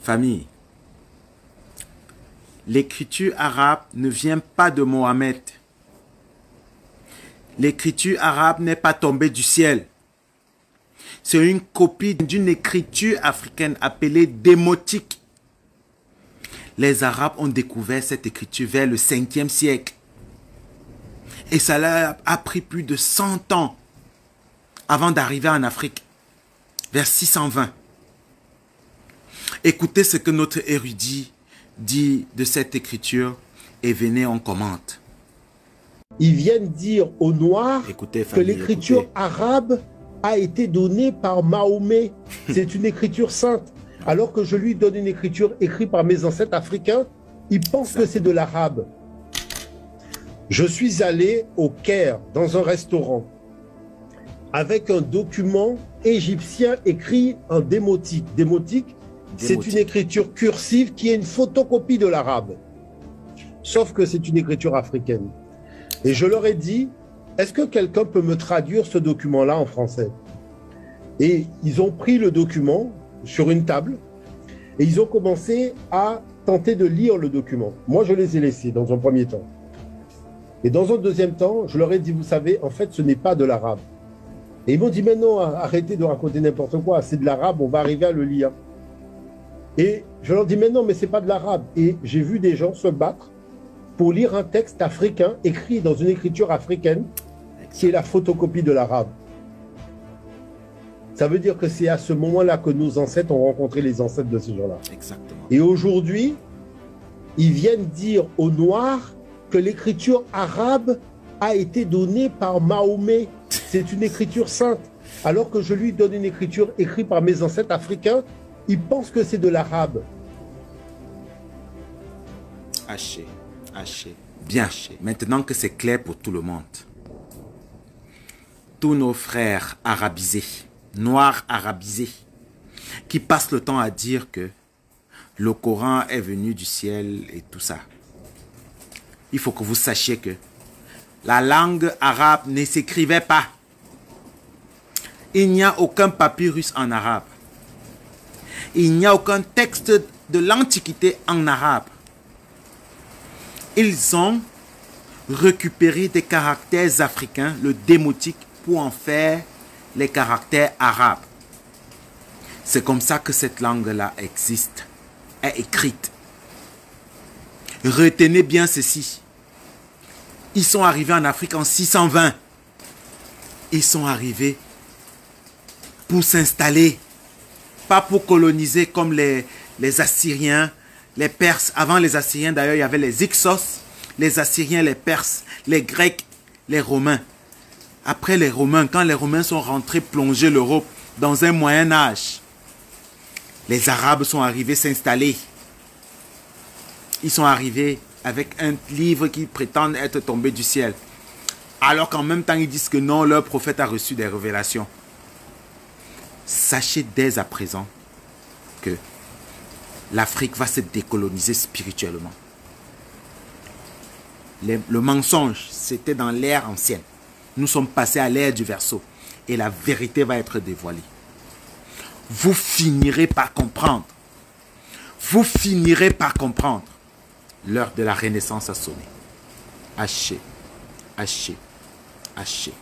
Famille, l'écriture arabe ne vient pas de Mohammed. L'écriture arabe n'est pas tombée du ciel. C'est une copie d'une écriture africaine appelée démotique. Les Arabes ont découvert cette écriture vers le 5e siècle. Et ça leur a pris plus de 100 ans avant d'arriver en Afrique, vers 620. Écoutez ce que notre érudit dit de cette écriture et venez, on commente. Ils viennent dire aux Noirs Écoutez, que famille, l'écriture écoutez. arabe a été donnée par Mahomet. C'est une écriture sainte. Alors que je lui donne une écriture écrite par mes ancêtres africains, il pense que c'est de l'arabe. Je suis allé au Caire, dans un restaurant, avec un document égyptien écrit en démotique. Démotique, c'est une écriture cursive qui est une photocopie de l'arabe. Sauf que c'est une écriture africaine. Et je leur ai dit, est-ce que quelqu'un peut me traduire ce document-là en français? Et ils ont pris le document sur une table et ils ont commencé à tenter de lire le document. Moi, je les ai laissés dans un premier temps. Et dans un deuxième temps, je leur ai dit, vous savez, en fait, ce n'est pas de l'arabe. Et ils m'ont dit, mais non, arrêtez de raconter n'importe quoi, c'est de l'arabe, on va arriver à le lire. Et je leur dis, mais non, mais c'est pas de l'arabe. Et j'ai vu des gens se battre pour lire un texte africain écrit dans une écriture africaine qui est la photocopie de l'arabe. Ça veut dire que c'est à ce moment-là que nos ancêtres ont rencontré les ancêtres de ces gens-là. Exactement. Et aujourd'hui, ils viennent dire aux Noirs que l'écriture arabe a été donnée par Mahomet. C'est une écriture sainte. Alors que je lui donne une écriture écrite par mes ancêtres africains, ils pensent que c'est de l'arabe. Haché, haché, bien haché. Maintenant que c'est clair pour tout le monde, tous nos frères arabisés, noirs arabisés, qui passent le temps à dire que le Coran est venu du ciel et tout ça. Il faut que vous sachiez que la langue arabe ne s'écrivait pas. Il n'y a aucun papyrus en arabe. Il n'y a aucun texte de l'Antiquité en arabe. Ils ont récupéré des caractères africains, le démotique, pour en faire les caractères arabes. C'est comme ça que cette langue-là existe, est écrite. Retenez bien ceci. Ils sont arrivés en Afrique en 620. Ils sont arrivés pour s'installer, pas pour coloniser comme les Assyriens, les Perses. Avant les Assyriens, d'ailleurs, il y avait les Hyksos, les Assyriens, les Perses, les Grecs, les Romains. Après les Romains, quand les Romains sont rentrés plonger l'Europe dans un Moyen Âge, les Arabes sont arrivés s'installer. Ils sont arrivés avec un livre qui prétend être tombé du ciel. Alors qu'en même temps, ils disent que non, leur prophète a reçu des révélations. Sachez dès à présent que l'Afrique va se décoloniser spirituellement. Le mensonge, c'était dans l'ère ancienne. Nous sommes passés à l'ère du Verseau. Et la vérité va être dévoilée. Vous finirez par comprendre. Vous finirez par comprendre. L'heure de la Renaissance a sonné. Haché, haché, haché.